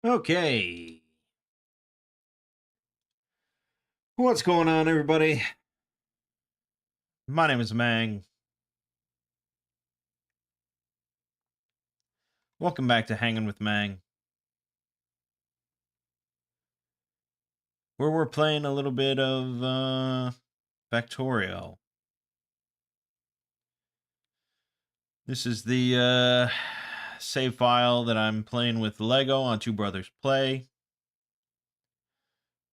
Okay. What's going on, everybody? My name is Mangg. Welcome back to Hanging with Mangg, where we're playing a little bit of Factorial. This is the save file that I'm playing with Lego on Two Brothers Play.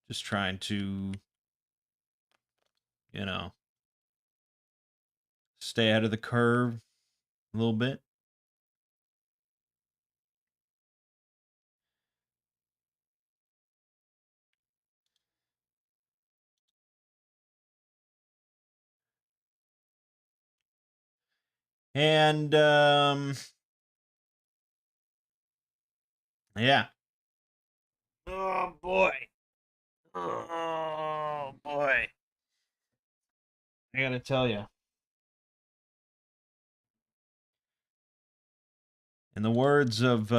Just trying to, you know, stay ahead of the curve a little bit. And, yeah. Oh, boy. Oh, boy. I gotta tell you. In the words of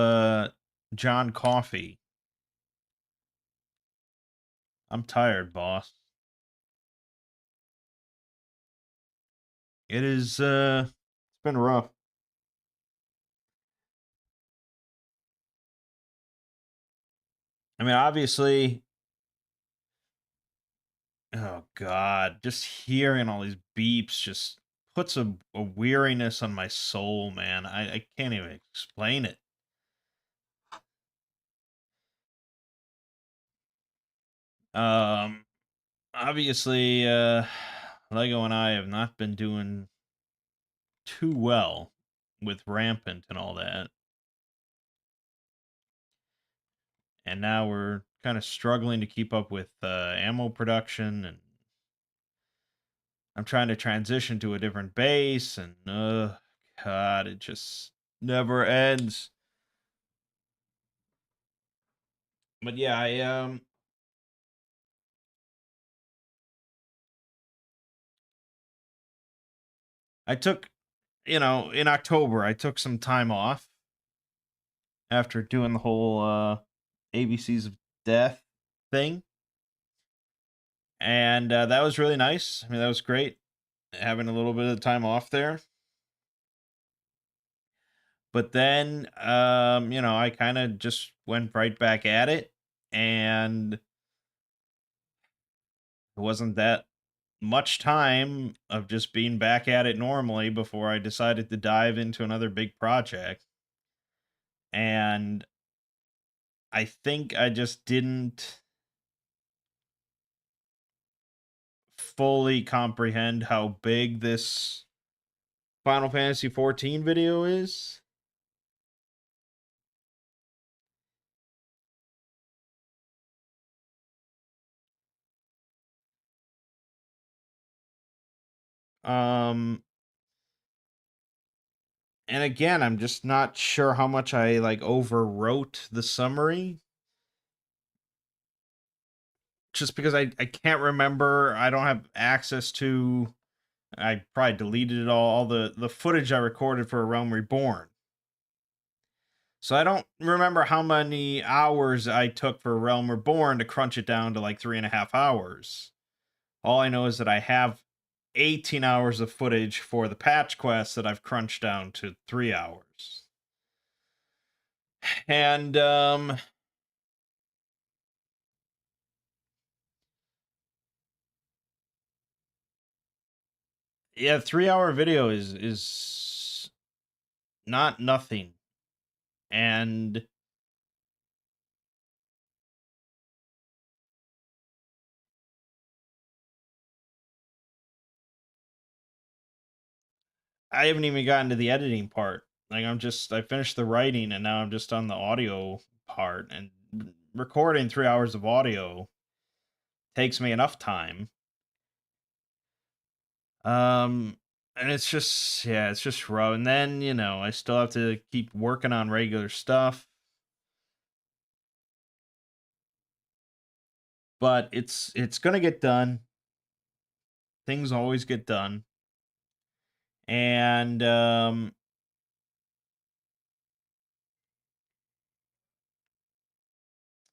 John Coffey, I'm tired, boss. It's been rough. I mean, obviously, oh god, just hearing all these beeps just puts a weariness on my soul, man. I can't even explain it. Um Obviously, Lego and I have not been doing too well with rampant and all that. And now we're kind of struggling to keep up with ammo production, and I'm trying to transition to a different base, and god, it just never ends. But yeah, I took, in October I took some time off after doing the whole ABCs of death thing, and that was really nice. I mean, that was great having a little bit of time off there. But then, I kind of just went right back at it, and it wasn't that much time of just being back at it normally before I decided to dive into another big project. And I think I just didn't fully comprehend how big this Final Fantasy 14 video is. Um and again, I'm just not sure how much I like overwrote the summary, just because I can't remember. I don't have access to, I probably deleted it all the footage I recorded for A Realm Reborn. So I don't remember how many hours I took for Realm Reborn to crunch it down to like 3.5 hours. All I know is that I have 18 hours of footage for the patch quest that I've crunched down to 3 hours. And yeah, 3 hour video is not nothing. And I haven't even gotten to the editing part. Like I finished the writing, and now I'm just on the audio part, and recording 3 hours of audio takes me enough time. And it's just, yeah, it's just rough. And then, I still have to keep working on regular stuff. But it's gonna get done. Things always get done. And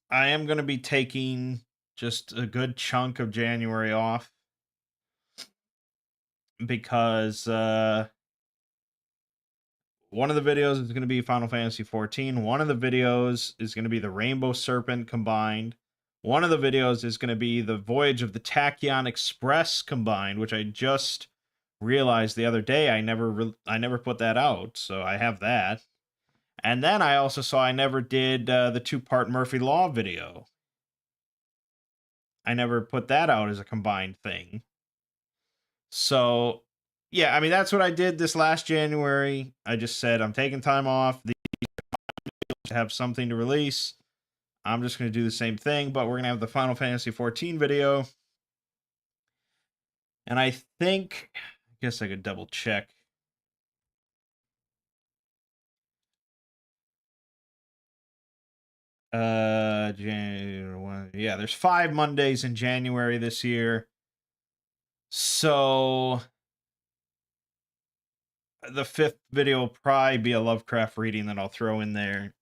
I am going to be taking just a good chunk of January off because one of the videos is going to be Final Fantasy 14. One of the videos is going to be the Rainbow Serpent combined. One of the videos is going to be the Voyage of the Tachyon Express combined, which I just realized the other day I never put that out, so I have that. And then I also saw I never did the 2-part Murphy Law video. I never put that out as a combined thing. So, yeah, I mean, that's what I did this last January. I just said I'm taking time off to have something to release. I'm just going to do the same thing, but we're going to have the Final Fantasy 14 video. And I think, I guess I could double check. Yeah, there's 5 Mondays in January this year. So the 5th video will probably be a Lovecraft reading that I'll throw in there.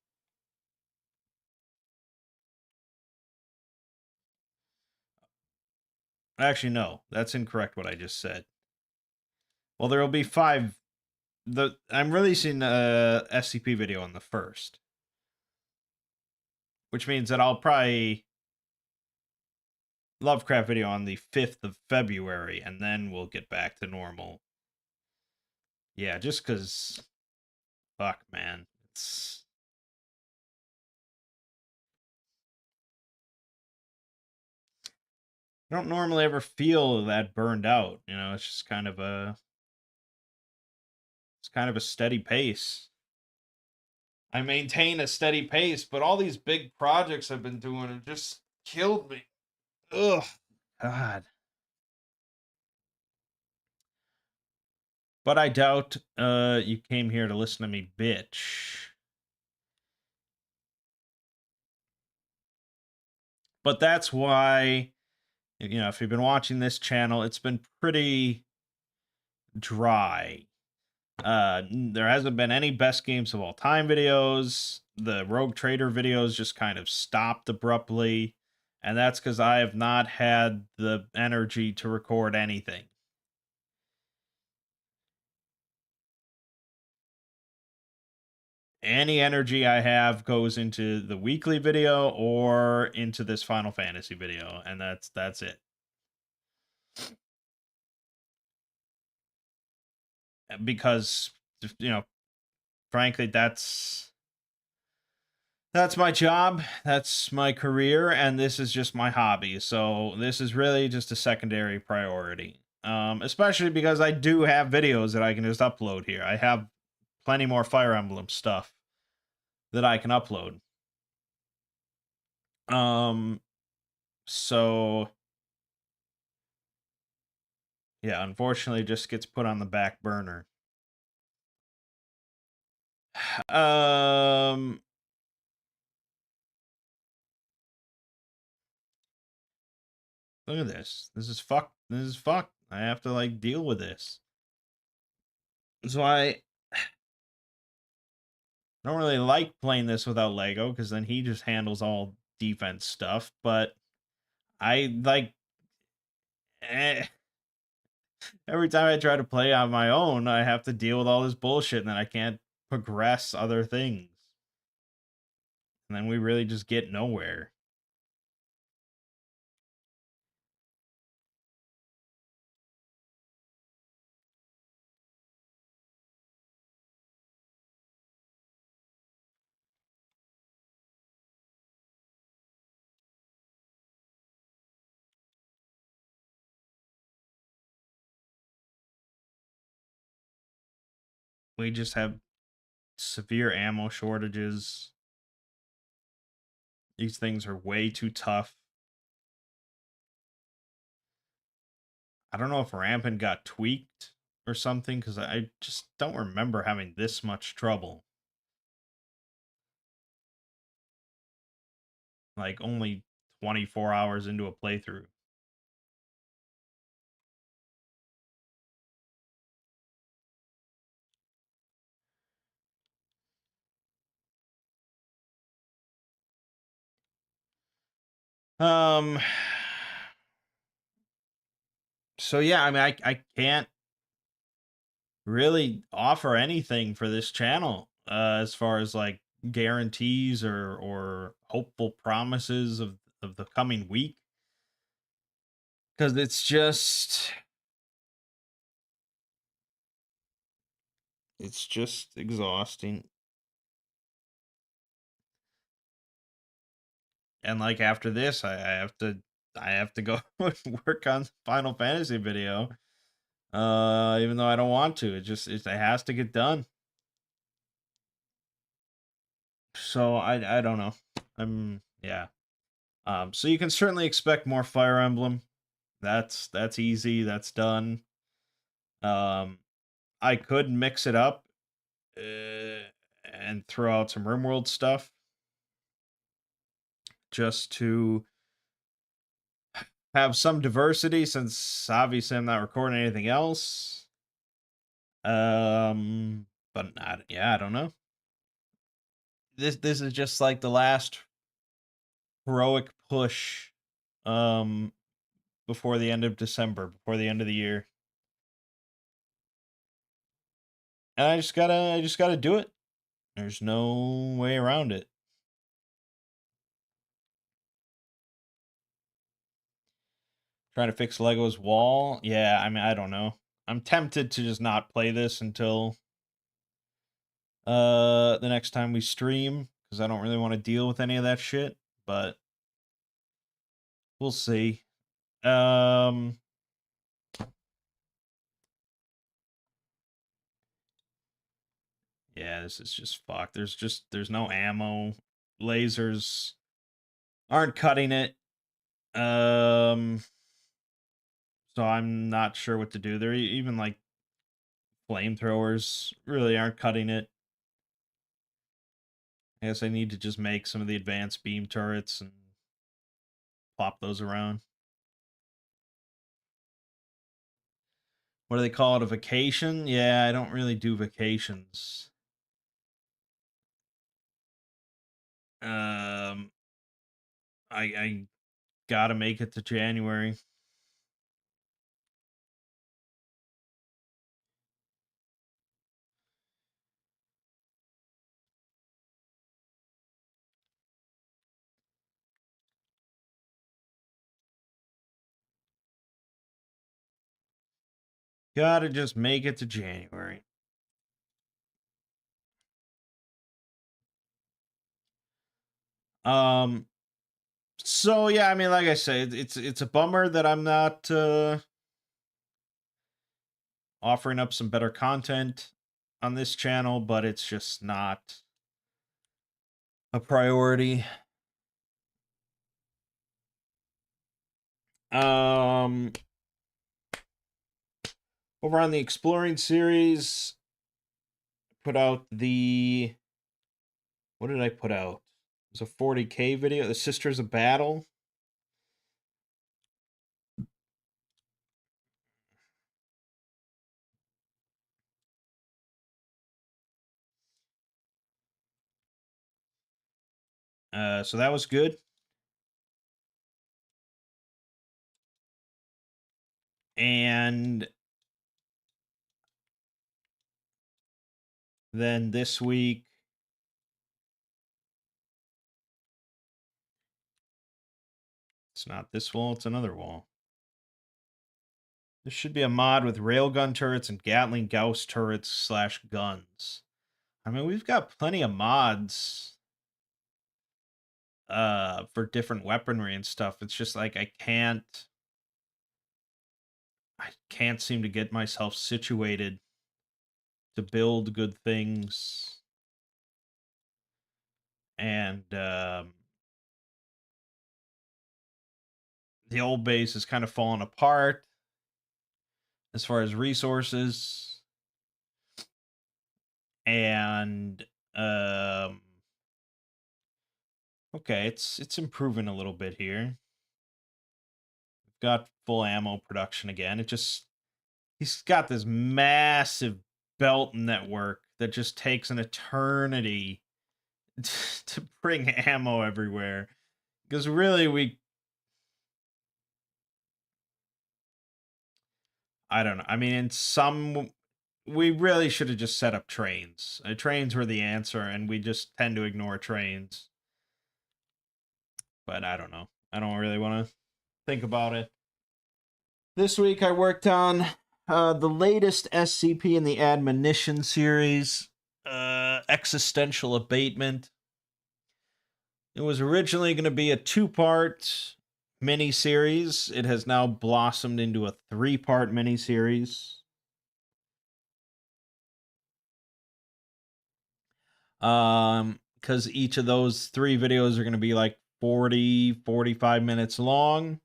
Actually, no, that's incorrect what I just said. Well, there will be 5. I'm releasing a SCP video on the 1st, which means that I'll probably Lovecraft video on the 5th of February, and then we'll get back to normal. Yeah, just because, fuck, man, it's. I don't normally ever feel that burned out. You know, it's just kind of a. It's kind of a steady pace. I maintain a steady pace, but all these big projects I've been doing have just killed me. Ugh, God. But I doubt you came here to listen to me bitch. But that's why, you know, if you've been watching this channel, it's been pretty dry. There hasn't been any best games of all time videos. The Rogue Trader videos just kind of stopped abruptly. And that's because I have not had the energy to record anything. Any energy I have goes into the weekly video or into this Final Fantasy video, and that's it. Because, you know, frankly, that's my job, that's my career, and this is just my hobby. So this is really just a secondary priority. Especially because I do have videos that I can just upload here. I have plenty more Fire Emblem stuff that I can upload. So yeah, unfortunately, it just gets put on the back burner. Um, Look at this. This is fuck. This is fuck. I have to like deal with this. So I don't really like playing this without Lego because then he just handles all defense stuff. But I like eh, every time I try to play on my own, I have to deal with all this bullshit, and then I can't progress other things. And then we really just get nowhere. We just have severe ammo shortages. These things are way too tough. I don't know if Rampant got tweaked or something because I just don't remember having this much trouble. Like only 24 hours into a playthrough. Um. So yeah, I mean, I can't really offer anything for this channel as far as like guarantees or hopeful promises of the coming week, because it's just exhausting. And like after this, I have to go work on Final Fantasy video. Even though I don't want to, it has to get done. So I don't know. Yeah. So you can certainly expect more Fire Emblem. That's easy. That's done. Um, I could mix it up and throw out some RimWorld stuff just to have some diversity, since obviously I'm not recording anything else. But not, yeah, I don't know. This is just like the last heroic push um before the end of December, before the end of the year. And I just gotta do it. There's no way around it. Trying to fix Lego's wall. Yeah, I mean, I don't know. I'm tempted to just not play this until the next time we stream, because I don't really want to deal with any of that shit, but we'll see. Um yeah, this is just fucked. There's no ammo. Lasers aren't cutting it. Um so I'm not sure what to do. There even like flamethrowers really aren't cutting it. I guess I need to just make some of the advanced beam turrets and plop those around. What do they call it? A vacation? Yeah, I don't really do vacations. Um, I gotta make it to January. Gotta just make it to January. Um, so yeah, I mean, like I said, it's a bummer that I'm not offering up some better content on this channel, but it's just not a priority. Um, over on the exploring series, put out the, what did I put out? It was a 40K video, The Sisters of Battle. So that was good. And then this week, it's not this wall, it's another wall. This should be a mod with railgun turrets and Gatling Gauss turrets slash guns. I mean, we've got plenty of mods for different weaponry and stuff. It's just like I can't seem to get myself situated to build good things. And the old base is kind of falling apart as far as resources. And okay, it's improving a little bit here. We've got full ammo production again. He's got this massive belt network that just takes an eternity to bring ammo everywhere. Because really I don't know. I mean, in some, we really should have just set up trains. Trains were the answer, and we just tend to ignore trains. But I don't know. I don't really want to think about it. This week I worked on the latest SCP in the Admonition series, Existential Abatement. It was originally going to be a 2-part mini-series. It has now blossomed into a 3-part mini-series. Because each of those 3 videos are going to be like 45 minutes long.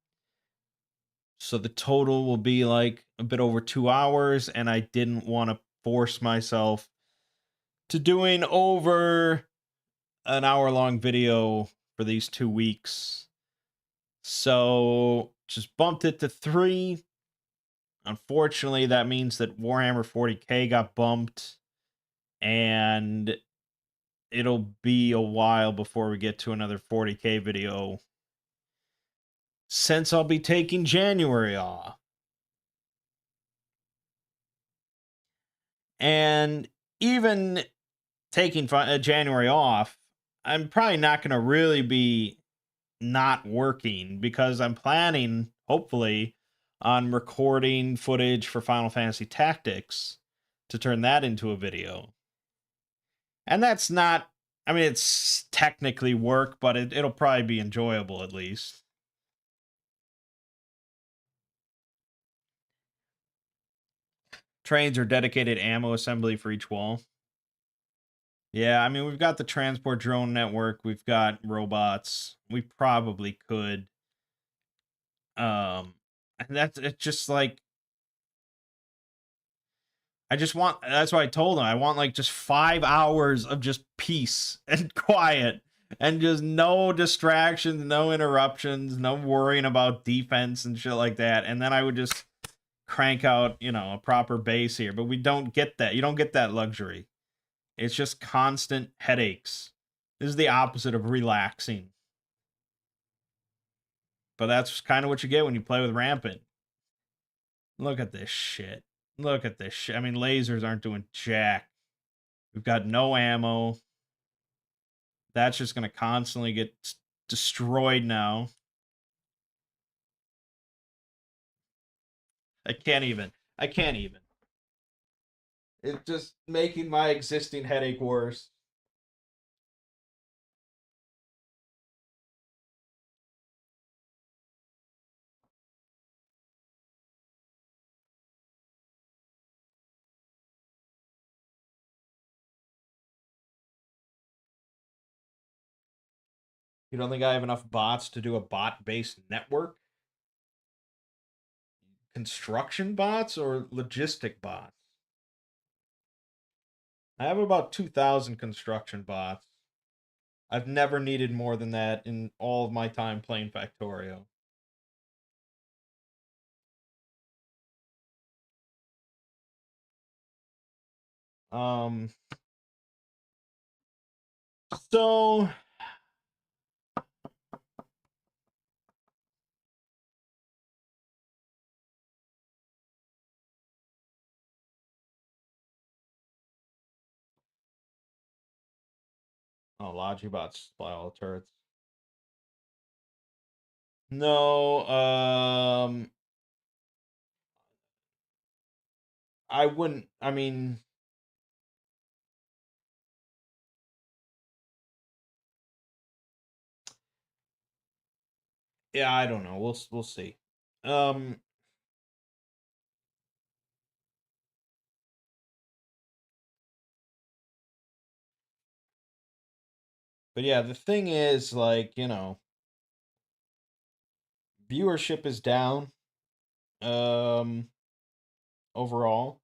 So the total will be like a bit over 2 hours, and I didn't want to force myself to doing over an hour-long video for these 2 weeks. So just bumped it to 3. Unfortunately, that means that Warhammer 40K got bumped, and it'll be a while before we get to another 40K video, since I'll be taking January off. And even taking January off, I'm probably not going to really be not working, because I'm planning, hopefully, on recording footage for Final Fantasy Tactics to turn that into a video. And that's not, I mean, it's technically work, but it'll probably be enjoyable at least. Trains are dedicated ammo assembly for each wall. Yeah, I mean, we've got the transport drone network, we've got robots. We probably could. And that's, it's just like, I just want, that's why I told him, I want like just 5 hours of just peace and quiet and just no distractions, no interruptions, no worrying about defense and shit like that. And then I would just crank out, a proper base here. But we don't get that. You don't get that luxury. It's just constant headaches. This is the opposite of relaxing. But that's kind of what you get when you play with Rampant. Look at this shit. Look at this shit. I mean, lasers aren't doing jack. We've got no ammo. That's just going to constantly get destroyed now. I can't even. I can't even. It's just making my existing headache worse. You don't think I have enough bots to do a bot-based network? Construction bots or logistic bots? I have about 2,000 construction bots. I've never needed more than that in all of my time playing Factorio. Um, so oh, Logibots supply all the turrets. No, I wouldn't. I mean, yeah, I don't know. We'll see. Um, but yeah, the thing is, like, viewership is down. Um, overall.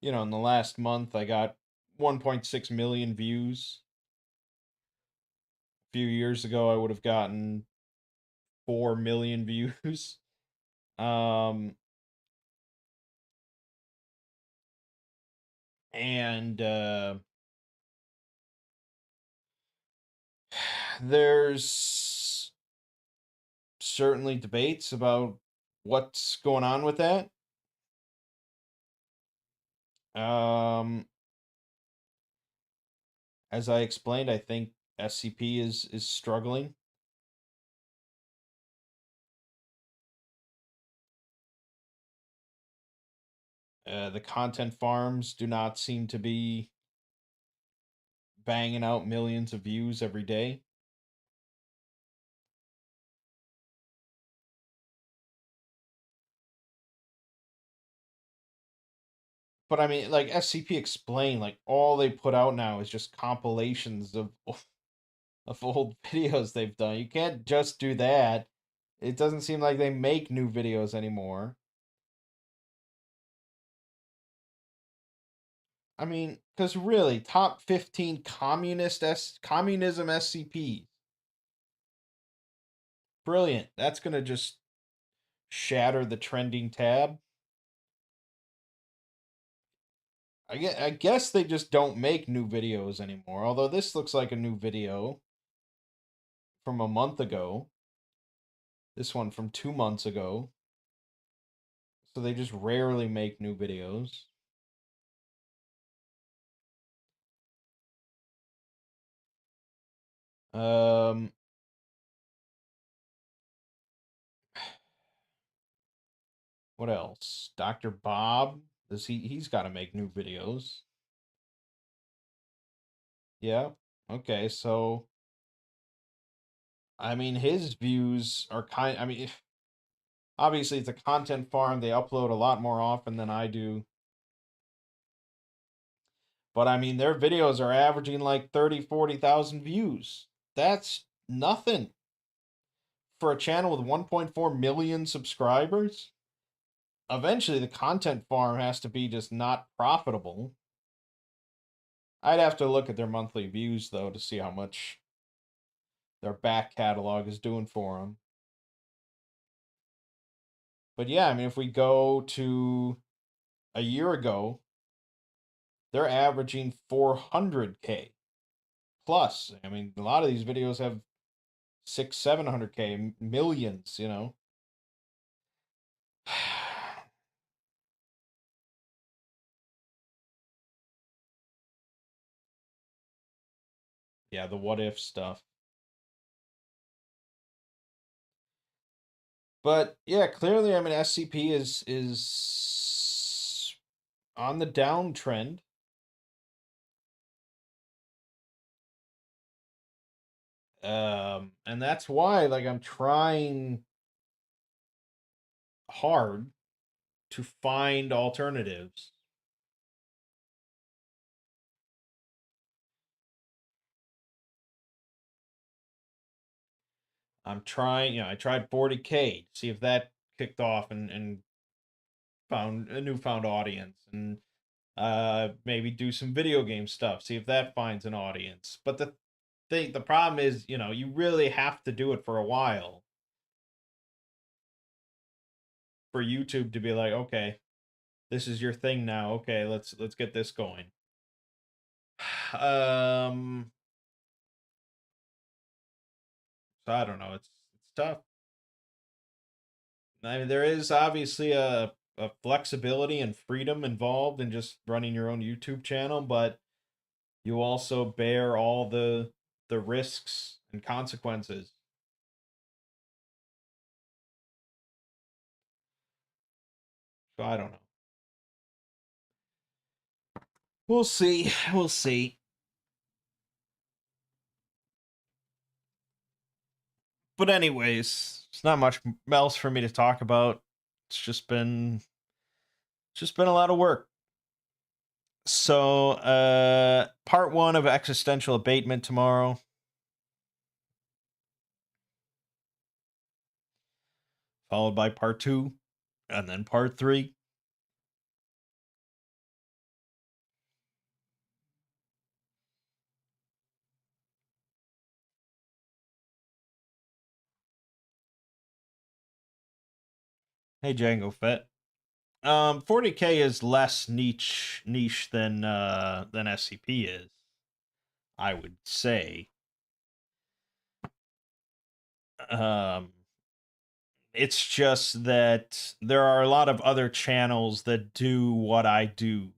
In the last month, I got 1.6 million views. A few years ago, I would have gotten 4 million views. Um, and There's certainly debates about what's going on with that. Um, as I explained, I think SCP is struggling. The content farms do not seem to be banging out millions of views every day. But I mean, like SCP Explain, like all they put out now is just compilations of old videos they've done. You can't just do that. It doesn't seem like they make new videos anymore. I mean, because really, top 15 communism SCPs. Brilliant. That's gonna just shatter the trending tab. I guess they just don't make new videos anymore. Although this looks like a new video from a month ago. This one from 2 months ago. So they just rarely make new videos. Um, what else? Dr. Bob. Does he's got to make new videos. Yeah. Okay, so I mean his views are I mean obviously it's a content farm. They upload a lot more often than I do. But I mean their videos are averaging like 30, 40,000 views. That's nothing for a channel with 1.4 million subscribers. Eventually the content farm has to be just not profitable. I'd have to look at their monthly views though to see how much their back catalog is doing for them. But yeah, I mean, if we go to a year ago, they're averaging 400K plus. I mean, a lot of these videos have 700K millions, you know. Yeah, the what if stuff. But yeah, clearly, I mean, SCP is on the downtrend. And that's why, like, I'm trying hard to find alternatives. I'm trying, I tried 40K, see if that kicked off and found a newfound audience, and maybe do some video game stuff, see if that finds an audience. But the problem is, you really have to do it for a while for YouTube to be like, okay, this is your thing now. Okay, let's get this going. um, so I don't know. It's tough. I mean, there is obviously a flexibility and freedom involved in just running your own YouTube channel, but you also bear all the risks and consequences. So I don't know. We'll see. We'll see. But anyways, it's not much else for me to talk about. It's just been a lot of work. So, part 1 of existential abatement tomorrow. Followed by part 2, and then part 3. Hey Django Fett. 40K is less niche than SCP is, I would say. Um, it's just that there are a lot of other channels that do what I do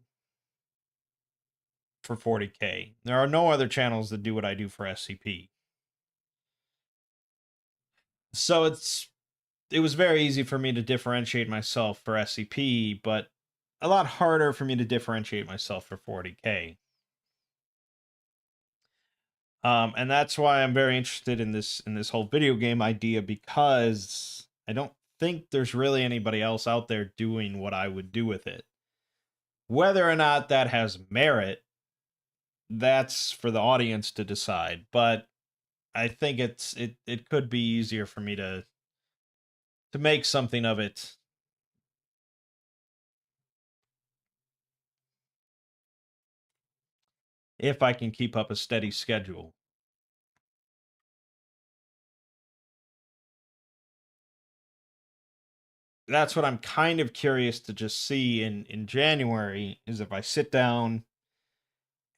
for 40K. There are no other channels that do what I do for SCP. So it was very easy for me to differentiate myself for SCP, but a lot harder for me to differentiate myself for 40K. And that's why I'm very interested in this whole video game idea, because I don't think there's really anybody else out there doing what I would do with it. Whether or not that has merit, that's for the audience to decide. But I think it could be easier for me to make something of it if I can keep up a steady schedule. That's what I'm kind of curious to just see in January, is if I sit down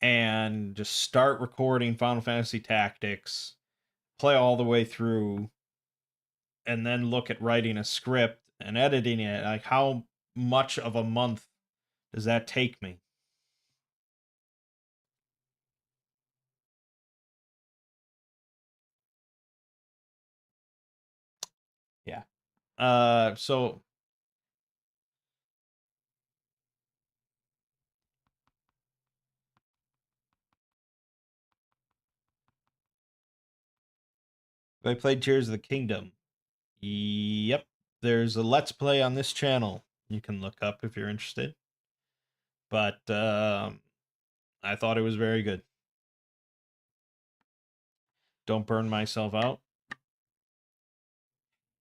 and just start recording Final Fantasy Tactics, play all the way through, and then look at writing a script and editing it. Like, how much of a month does that take me? Yeah. So I played Tears of the Kingdom. Yep. There's a Let's Play on this channel you can look up if you're interested. But I thought it was very good. Don't burn myself out.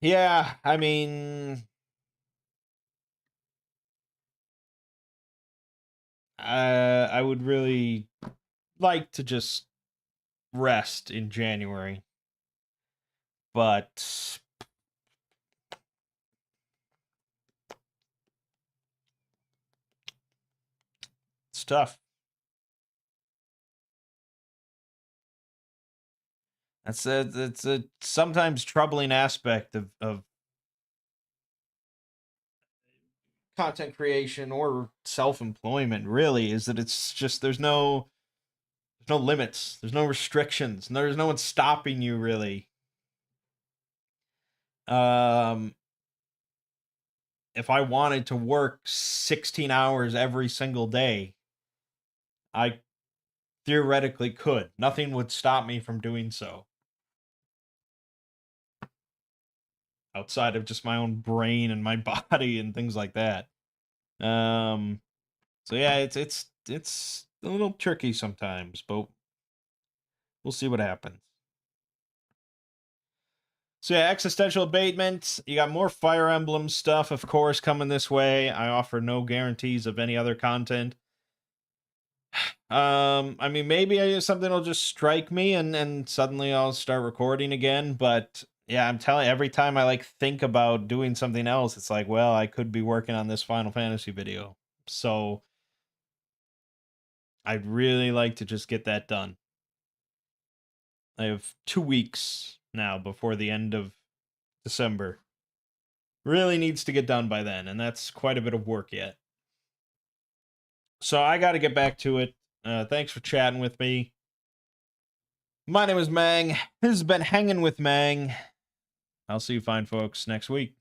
Yeah, I mean, I would really like to just rest in January, but it's tough. It's a sometimes troubling aspect of content creation or self-employment, really, is that it's just there's no limits, there's no restrictions, there's no one stopping you, really. Um if I wanted to work 16 hours every single day, I theoretically could. Nothing would stop me from doing so, outside of just my own brain and my body and things like that. Um so yeah, it's a little tricky sometimes, but we'll see what happens. So yeah, existential abatement. You got more Fire Emblem stuff, of course, coming this way. I offer no guarantees of any other content. I mean, maybe something will just strike me and suddenly I'll start recording again. But yeah, I'm telling you, every time I like think about doing something else, it's like, well, I could be working on this Final Fantasy video. So I'd really like to just get that done. I have 2 weeks now before the end of December. Really needs to get done by then, and that's quite a bit of work yet. So I got to get back to it. Thanks for chatting with me. My name is Mangg. This has been Hanging with Mangg. I'll see you fine folks next week.